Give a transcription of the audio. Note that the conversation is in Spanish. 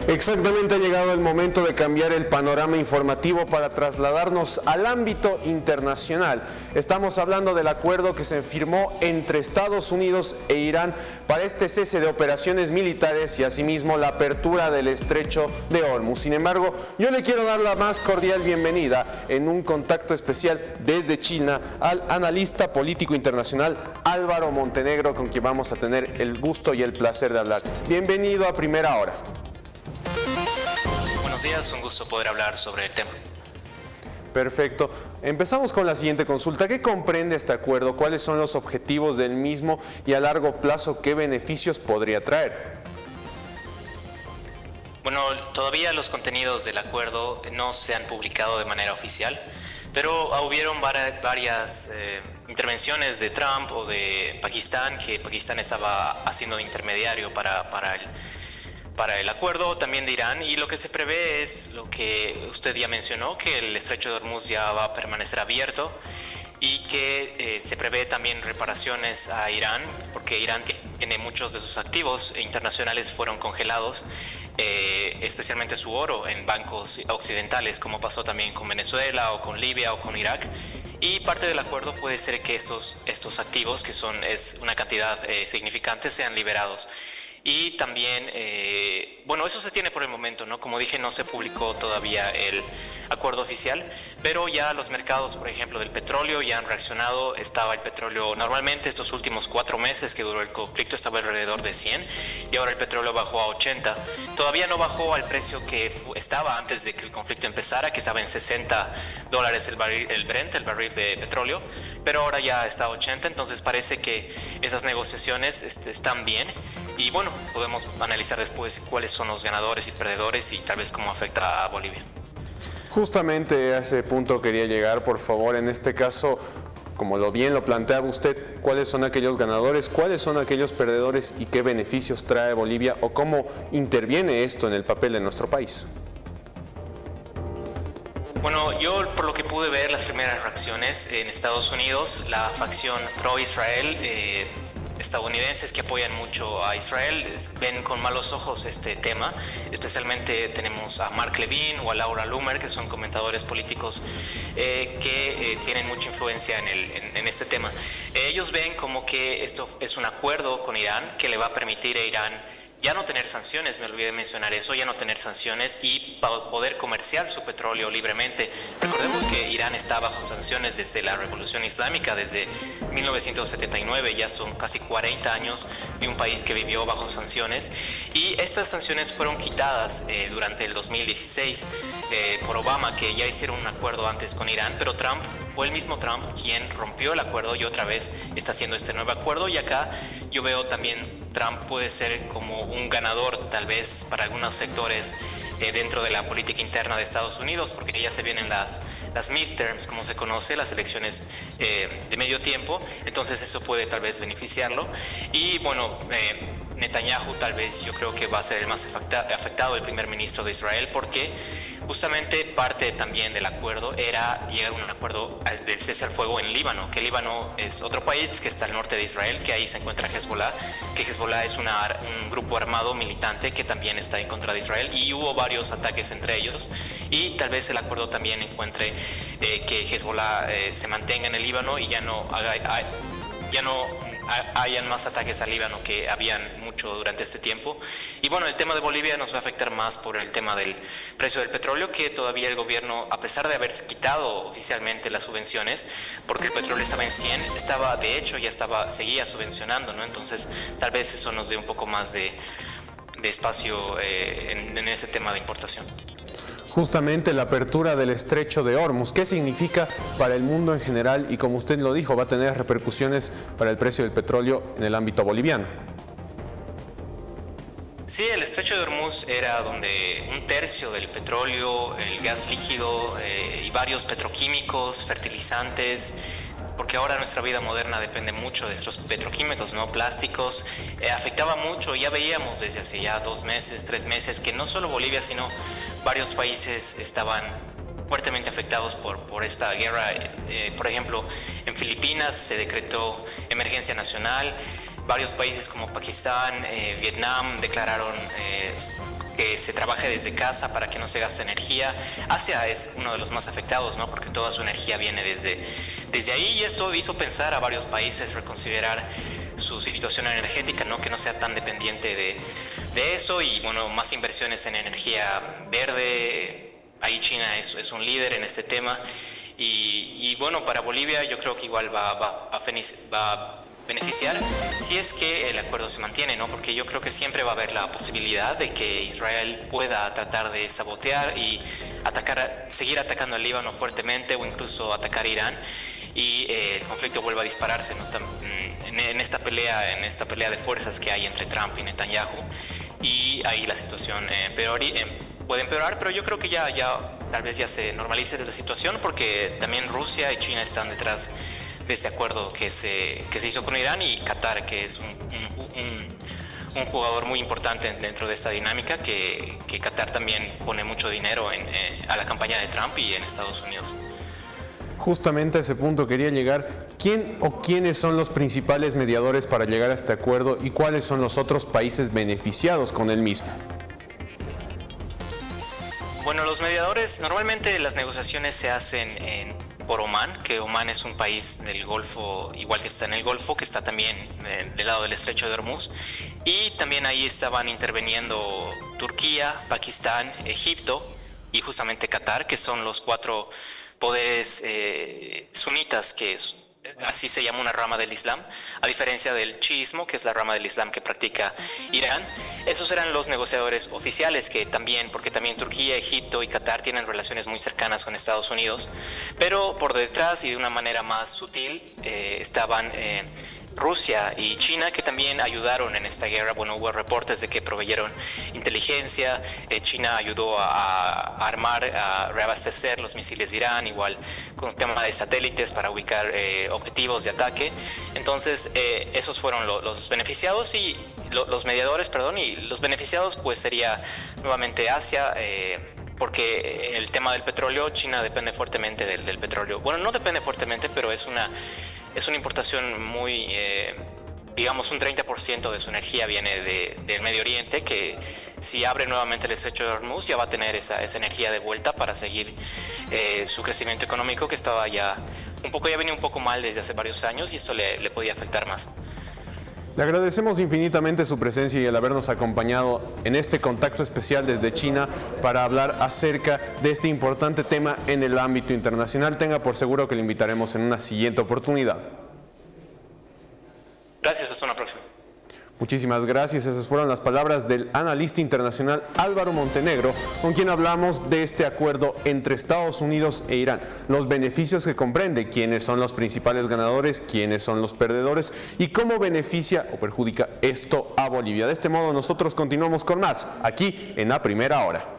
Exactamente, ha llegado el momento de cambiar el panorama informativo para trasladarnos al ámbito internacional. Estamos hablando del acuerdo que se firmó entre Estados Unidos e Irán para este cese de operaciones militares y asimismo la apertura del estrecho de Hormuz. Sin embargo, yo le quiero dar la más cordial bienvenida en un contacto especial desde China al analista político internacional Álvaro Montenegro, con quien vamos a tener el gusto y el placer de hablar. Bienvenido a Primera Hora. Buenos días, un gusto poder hablar sobre el tema. Perfecto. Empezamos con la siguiente consulta. ¿Qué comprende este acuerdo? ¿Cuáles son los objetivos del mismo y a largo plazo qué beneficios podría traer? Bueno, todavía los contenidos del acuerdo no se han publicado de manera oficial, pero hubieron varias intervenciones de Trump o de Pakistán, que Pakistán estaba haciendo de intermediario para el acuerdo, también de Irán, y lo que se prevé es lo que usted ya mencionó, que el estrecho de Hormuz ya va a permanecer abierto y que se prevé también reparaciones a Irán, porque Irán tiene muchos de sus activos internacionales fueron congelados, especialmente su oro en bancos occidentales, como pasó también con Venezuela o con Libia o con Irak. Y parte del acuerdo puede ser que estos activos, que es una cantidad significante, sean liberados. Y también, bueno, eso se tiene por el momento, ¿no? Como dije, no se publicó todavía el acuerdo oficial, pero ya los mercados, por ejemplo, del petróleo ya han reaccionado. Estaba el petróleo, normalmente estos últimos 4 meses que duró el conflicto estaba alrededor de 100 y ahora el petróleo bajó a 80. Todavía no bajó al precio que estaba antes de que el conflicto empezara, que estaba en $60 el Brent, el barril de petróleo, pero ahora ya está a 80, entonces parece que esas negociaciones están bien. Y bueno, podemos analizar después cuáles son los ganadores y perdedores y tal vez cómo afecta a Bolivia. Justamente a ese punto quería llegar, por favor. En este caso, como bien lo planteaba usted, ¿cuáles son aquellos ganadores, cuáles son aquellos perdedores y qué beneficios trae Bolivia o cómo interviene esto en el papel de nuestro país? Bueno, yo por lo que pude ver las primeras reacciones en Estados Unidos, la facción pro-Israel, estadounidenses que apoyan mucho a Israel ven con malos ojos este tema. Especialmente tenemos a Mark Levin o a Laura Loomer, que son comentadores políticos que tienen mucha influencia en este tema. Ellos ven como que esto es un acuerdo con Irán que le va a permitir a Irán ya no tener sanciones, me olvidé mencionar eso, ya no tener sanciones y poder comerciar su petróleo libremente. Recordemos que Irán está bajo sanciones desde la Revolución Islámica, desde 1979, ya son casi 40 años de un país que vivió bajo sanciones, y estas sanciones fueron quitadas durante el 2016 por Obama, que ya hicieron un acuerdo antes con Irán, pero fue el mismo Trump quien rompió el acuerdo y otra vez está haciendo este nuevo acuerdo, y acá yo veo también Trump puede ser como un ganador tal vez para algunos sectores dentro de la política interna de Estados Unidos, porque ya se vienen las midterms, como se conoce, las elecciones de medio tiempo, entonces eso puede tal vez beneficiarlo. Y bueno, Netanyahu tal vez yo creo que va a ser el más afectado, el primer ministro de Israel, porque justamente parte también del acuerdo era llegar a un acuerdo del cese al fuego en Líbano, que Líbano es otro país que está al norte de Israel, que ahí se encuentra Hezbollah, que Hezbollah es un grupo armado militante que también está en contra de Israel, y hubo varios ataques entre ellos, y tal vez el acuerdo también encuentre que Hezbollah se mantenga en el Líbano y ya no hayan más ataques al Líbano, que habían mucho durante este tiempo. Y bueno, el tema de Bolivia nos va a afectar más por el tema del precio del petróleo, que todavía el gobierno, a pesar de haber quitado oficialmente las subvenciones, porque el petróleo estaba en 100, seguía subvencionando, ¿no? Entonces tal vez eso nos dé un poco más de espacio en ese tema de importación. Justamente la apertura del estrecho de Hormuz, ¿qué significa para el mundo en general? Y como usted lo dijo, va a tener repercusiones para el precio del petróleo en el ámbito boliviano. Sí, el estrecho de Hormuz era donde 1/3 del petróleo, el gas líquido y varios petroquímicos, fertilizantes, porque ahora nuestra vida moderna depende mucho de estos petroquímicos, ¿no? Plásticos, afectaba mucho. Ya veíamos desde hace ya 2 meses, 3 meses, que no solo Bolivia, sino varios países estaban fuertemente afectados por esta guerra. Por ejemplo, en Filipinas se decretó emergencia nacional. Varios países como Pakistán, Vietnam declararon que se trabaje desde casa para que no se gaste energía. Asia es uno de los más afectados, ¿no? Porque toda su energía viene desde ahí, y esto hizo pensar a varios países reconsiderar su situación energética, ¿no? Que no sea tan dependiente de eso, y bueno, más inversiones en energía verde. Ahí China es un líder en este tema, y bueno, para Bolivia yo creo que igual va a beneficiar si es que el acuerdo se mantiene, ¿no? Porque yo creo que siempre va a haber la posibilidad de que Israel pueda tratar de sabotear y seguir atacando al Líbano fuertemente, o incluso atacar a Irán, y el conflicto vuelva a dispararse, ¿no? En esta pelea de fuerzas que hay entre Trump y Netanyahu, y ahí la situación puede empeorar, pero yo creo que ya tal vez ya se normalice la situación, porque también Rusia y China están detrás de este acuerdo que se hizo con Irán, y Qatar, que es un jugador muy importante dentro de esta dinámica, que Qatar también pone mucho dinero a la campaña de Trump y en Estados Unidos. Justamente a ese punto quería llegar. ¿Quién o quiénes son los principales mediadores para llegar a este acuerdo, y cuáles son los otros países beneficiados con el mismo? Bueno, los mediadores, normalmente las negociaciones se hacen por Omán, que Omán es un país del Golfo, igual que está en el Golfo, que está también del lado del Estrecho de Hormuz, y también ahí estaban interviniendo Turquía, Pakistán, Egipto y justamente Qatar, que son los 4 poderes sunitas, así se llama una rama del Islam, a diferencia del chiismo, que es la rama del Islam que practica Irán. Esos eran los negociadores oficiales, porque también Turquía, Egipto y Qatar tienen relaciones muy cercanas con Estados Unidos, pero por detrás y de una manera más sutil estaban Rusia y China, que también ayudaron en esta guerra. Bueno, hubo reportes de que proveyeron inteligencia. China ayudó a armar, a reabastecer los misiles de Irán, igual con el tema de satélites para ubicar objetivos de ataque. Entonces, esos fueron los beneficiados, y los mediadores, y los beneficiados pues sería nuevamente Asia, porque el tema del petróleo, China depende fuertemente del petróleo. Bueno, no depende fuertemente, pero es una importación muy, digamos, un 30% de su energía viene del Medio Oriente, que si abre nuevamente el Estrecho de Hormuz ya va a tener esa energía de vuelta para seguir su crecimiento económico, que ya venía un poco mal desde hace varios años, y esto le podía afectar más. Le agradecemos infinitamente su presencia y el habernos acompañado en este contacto especial desde China para hablar acerca de este importante tema en el ámbito internacional. Tenga por seguro que le invitaremos en una siguiente oportunidad. Gracias, hasta una próxima. Muchísimas gracias. Esas fueron las palabras del analista internacional Álvaro Montenegro, con quien hablamos de este acuerdo entre Estados Unidos e Irán, los beneficios que comprende, quiénes son los principales ganadores, quiénes son los perdedores y cómo beneficia o perjudica esto a Bolivia. De este modo nosotros continuamos con más aquí en A Primera Hora.